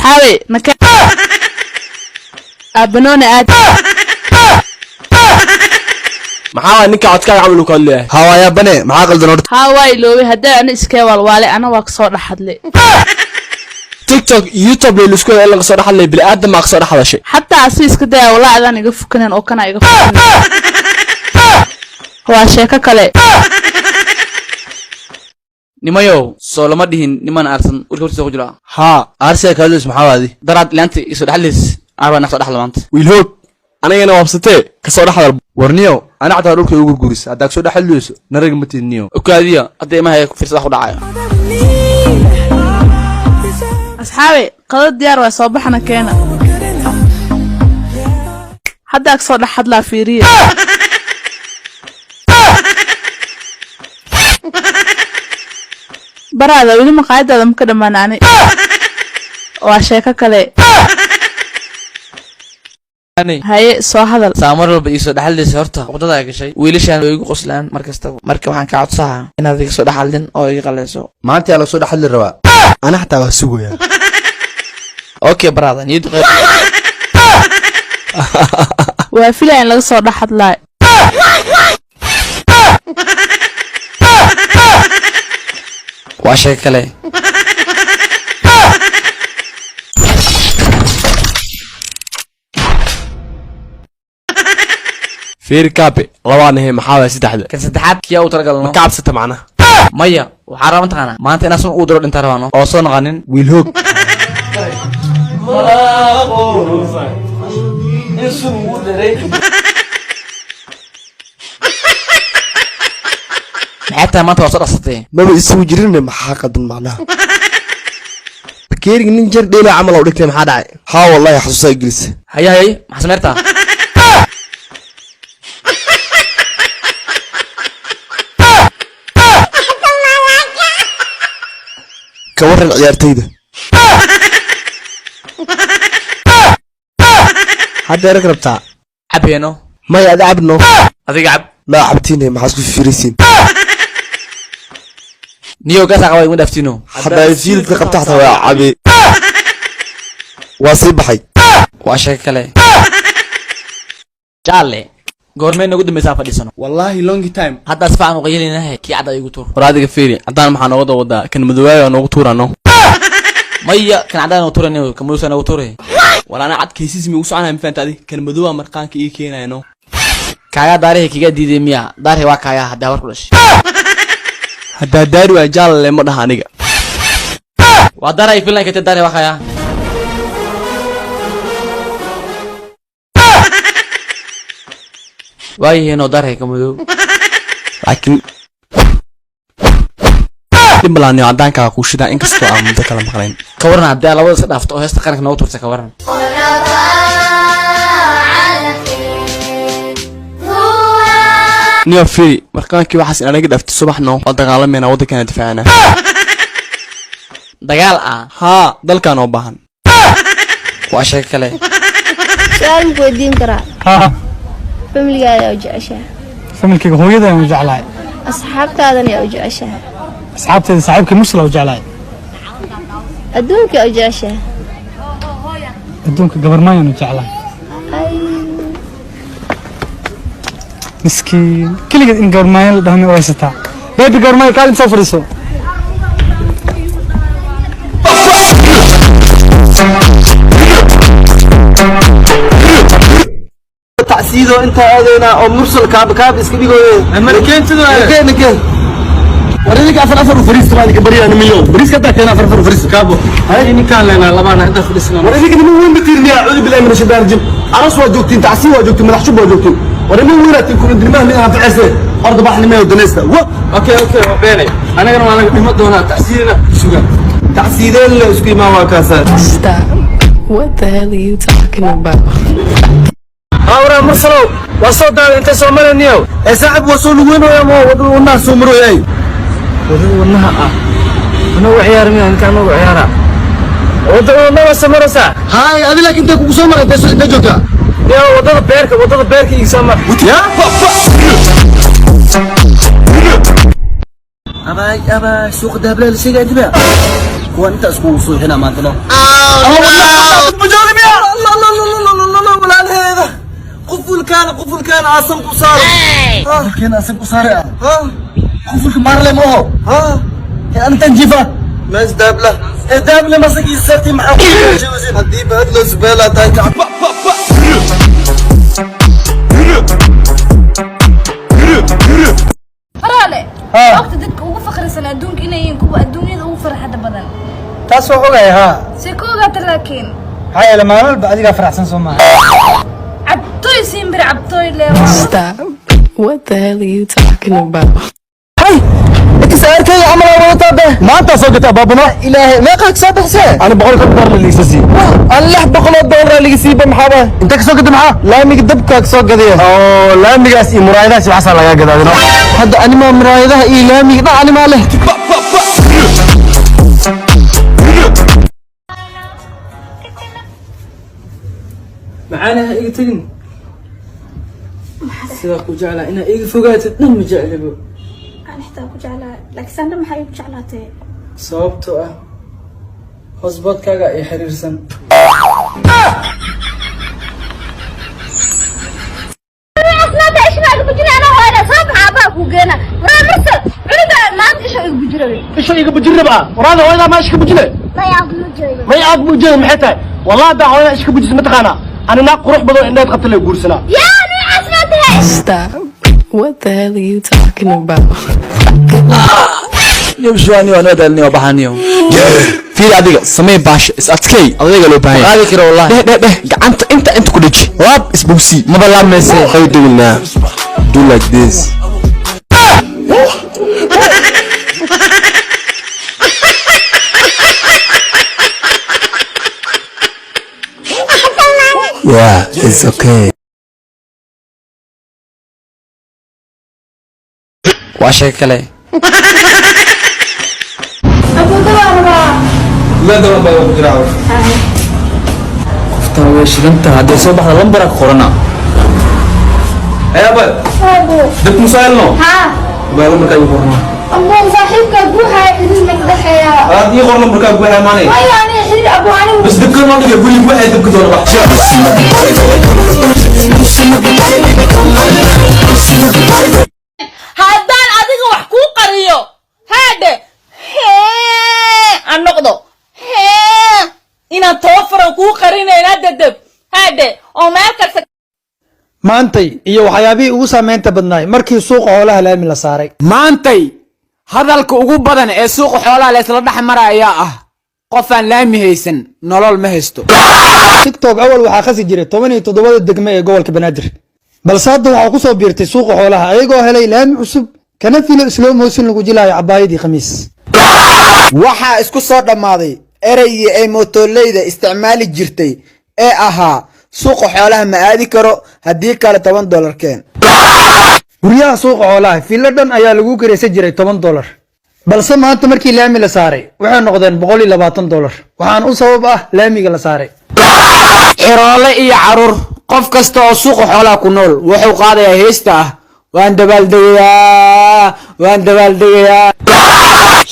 أصحابي مكان أبنوني آد maxaa ninka codkaaga camal u kale hawa ya bane maxaa qaldan horta هاواي لوي هدا أنا إسكي والوالي أنا واقصور لحد لي tiktok youtube la isku laga soo dhaxlay bil aadam ma soo dhaxlashay حتى أسيس كده والله أذان يقفكنن أو كنا يقفكنن هو شيء كله nimayow soo lama dhihin niman arsan urkurtiisa ku jira ha arsiga kaalis maxaa waadi daraad ilaanti isu dhaxlis aaba nafta dhaxla maanta wiil hoog anigana wabsatee ka soo dhaxdal warniyo ana xataa dhulka ugu gurguris hadaa soo dhaxlayso naraga ma tidniyo okaadiya hadee ma hay firsad ku dhacayo أصحابي قضيت ديار وصباحنا كنا حد أكسر لحد لا فيري برا ذا ولي مقاعد هذا ممكن ما نعني وعشاكا كله هاي سو هذا saamar walba iso dhaxaldiisa horta wadada ay gashay wiilashan way igu qoslaan markasta marka waxaan ka codsahaa inaad iga soo dhaxaldin oo iga qaleyso maanta la soo dhaxli rabaa ana xataa waa sugaya okay brother niyad qeyb وافيلا إن لقى صودا حد لا واشيء كله fiir kaabe labaanahay maxaa waa saddexda kan saddexaad kiya u talagalno ka cabsata macna maya waxa raban taana maanta inaan soo u diro dhinta rabano oo soo naqanin wiil hoog maxay maanta waa soo dhasatay maba isugu jirin maxaa qaldan macnaha bakeeriga nin jar dheela camal oo dhigtay maxaa dhacay ha wallahi xasuusa ingiliis haya hay maxaa sameerta ka waran ciyaartayda hadda rag rabtaa cabeeno may aad cabno adiga cab la cabtiinay maxaa isku fiirisiin niyo gaasa qaway u dhaftino hadda fiilka qabta xataa waa cabi waa sii baxay waa shay kale jaalle goormeen ugu dambaysaa fadhiisano wallahi long time hadda asfaan u qaylinaahay ki cad ay igu tuur waraadiga fiiri hadaan maxaa nooga wadaa kan madawaayo noogu tuurano maya kan cadaan oo tuuranayo kan muusana oo tuuray walaana cad kaysis mi u soconaa ma faanta adi kan madawaa marqaanka ii keenayno kaaga daarihi kiga diiday miya daarihi waa kaaga hadda war ku dhashay hadda daari waa jaalle ma dhaha aniga waa daray filan ka daarihi waa kaaga waayo daarihi ka madow laakiin dimbalaan iyo cadaanka ku shida in kastoo aan muddo kala maqlayn ka waran hadda labada is dhaafto oo heesta qaranka noo turtay ka waran niyo fiiri markaankii waxaas inaga dhaftay subaxno oo dagaalameena waddankeena difaacana dagaal ah haa dalkan oo baahan waa shay kale سؤال مقدين كرا ها فملي قاعد أوجع أشياء فملكي هويدا وجعلاي أصحاب تاذني أوجع أشياء أصحابتي صاحبك مسلا وجعلاي أدونك أوجع أشياء أدونك قبر ما وجعلاي أي مسكين كل قد إن قبر ما يلدهني ويستا بيبي قبر ما يقال نسافر يسو تعسيدو انت اادينا او مرسل كاب اسك ديغو مركين تدو مركين وريك افر فريس ما ديك بريا نميو بريس كدا كان افر فريس كابو هاي ني كان لنا لبانا انت فريسنا وريك ني وين بتيرني اعوذ بالله من الشيطان الرجيم عرس وجوتين تعسيد وجوتين مدح شبو وجوتين وريك ويرات يكون دماغ لها في عسل ارض بحر ما ودنيستا اوكي بيني انا كان وانا ديمه دونا تعسيدنا سوغا تعسيدين لا اسكي ما واكاسا What the hell are you talking about? أورا مرسلو وصل ده أنت سومر النيو صاحب وصل وين ويا ما والناس سومروا ياي والنها أنا وعيار مين أنا كانوا وعيارا وده ما سمر سا هاي هذا لك أنت كوسو سومر أنت جوكا يا وده بيرك يسمر يا أبا سوق ده بلا لسه قاعد بيا وانت اسكو وصول هنا ما انت لا الله ولا هذا قفل كان عاصم قصار كان عاصم قصار ها قفل مار لي مو ها انت نجيبه ما ازدابله ما سقي سرتي معك هدي بعد له زباله تاعك فرالي وقت دك ugu faqrisan adduunka inay yihiin kuwa adduunyada ugu farxada badan taas waa ogay ha seekooga laakiin hay la maalin baadiga faraxsan Soomaaliya cabtoy simbir cabtoy leewa Stop. What the hell are you talking about? هاي اكسارك يا عمر ابو طابه ما انت صدقت بابنا الهي ما قاك صبح حسين انا بقول لك دولار اللي يسسي الله بقول دولار اللي يسيبه محابه انت كسوقت معاه لا مقدبك كسوقديه او لا مقاسي مرايداس وحصل لها قدادنا هذا انا ما مرايدها اي لا مقدا انا ما له معانا ايغ تجن سيدا ku jeclaa ina iga fogaato dhan ma jeclabo aan xitaa ku jeclaa laakiin sanda maxay ku jeclaatay sababtoo ah hosbadkaaga ay xiriirsan asnaada ishna ugu jira ana hooyada sabab aba ku geena waraa marsa cunida maanta isha ugu jira ايش يجي بجربها ورانا وين ما ايش بجله ما يعب مجرب محيته والله ده هو ايش بجس متقانا انا نا قروح بدو ان قبت له غورسنا يا انا asnaada Stop. What the hell are you talking about? يمشواني وانا دالني وبحانيو في adiga samee baash is adkay adiga loo baahan qaadi karo wallahi ده gacanta inta ku dhaji waab isbuusi ma balaamayse how doing now do like this yeah it's okay waa shay kale لا ده ما بجراو qoftan way shidanta haddii soo baxda lambar qorana يا ابو دك مسائلنا ها بقى لما كان يقولنا ابو صاحبك ابوها idin magdaxaya هذه يقولنا بركه ابو حماني way yani xiriir abu ani بس دك ما دك يقول لي واحد دك دور بحشا haddaan adiga wax kuu qariyo haadhe aan noqdo inaan tabafaran kuu qarinayna dadab haadhe oo meel kasta maantay iyo waxyaabihii ugu saameynta badnaay markii suuqa xoolaha laami la saaray maantay hadalka ugu badan ee suuqa xoolaha la isla dhex mara ayaa ah qof aan laami haysan nolol ma haysto TikTok awal waxaa khasi jiray 17 degme ee gobolka Banaadir balse hadda waxaa ku soo biirtay suuqa xoolaha ayagoo helay laami cusub kana filo slow motion lagu jilaayo cabaayadii khamiis waxaa isku soo dhammaaday eraygii ay mootoleyda isticmaali jirtay ee ahaa suuqa xoolaha ma aadi karo haddii kale $10 keen guryaha suuqa xoolaha filo dhan ayaa lagu kiraysan jiray $10 balse maanta markii laami la saaray waxay noqdeen $120 waxaan u sabab ah laamiga la saaray ciroole iyo caruur qof kasta oo suuqa xoolaha ku nool wuxuu qaadayaa heesta ah waan dabaaldegayaa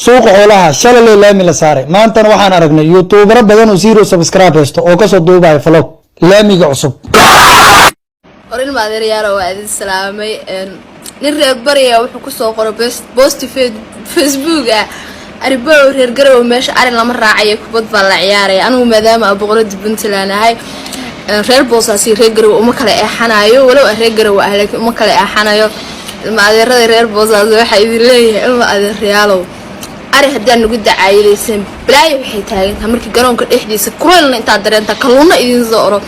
suuqa xoolaha shalay laami la saaray maantana waxaan aragnay youtubero badan oo 0 subscribe haysto oo ka soo duubaya vlog laamiga cusub orin maadeeryaal oo aad islaamay nin reer bariya wuxuu ku soo qoray post Facebook ah aribo reer garow meesha arin lama raacayo kubad baa la ciyaaray anigu maadaama boqorada Puntland ahay reer boosaasi reer garow uma kala eexanayo walow reer garow ah laakiin uma kala eexanayo maadeerada reer boosaasi waxa idin leeyahay ilma adeeryaalow ari haddii nagu dacaayileysan balaayo waxay taagan markii garoonka dhexdiisa kureelna inta dareenta kalluuna idin soo oro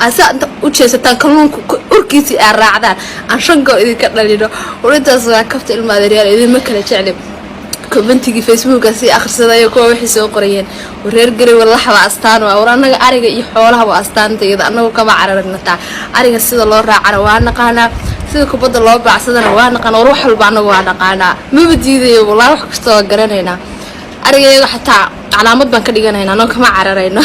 asa u jeesataan kalluunka urkiisi ay raacdaan aan shango idinka dhalino warintaas waa kafta ilma adeeryaal idin ma kala jeclay commentiga Facebook si akhrisaday kuwa wixii soo qorayeen reer garay wallahi waa astaan waa anaga ariga iyo xoolaha waa astaantayda anagu kama cararagnataa ariga sida loo raacana waa naqaanaa sida kubada loo baacsadana waa naqaanaa wax walba anagu waa naqaanaa ma badiidayo wallahi wax kasta waa garanaynaa ariga xataa calaamad baan ka dhiganaynaa anagu kama cararayno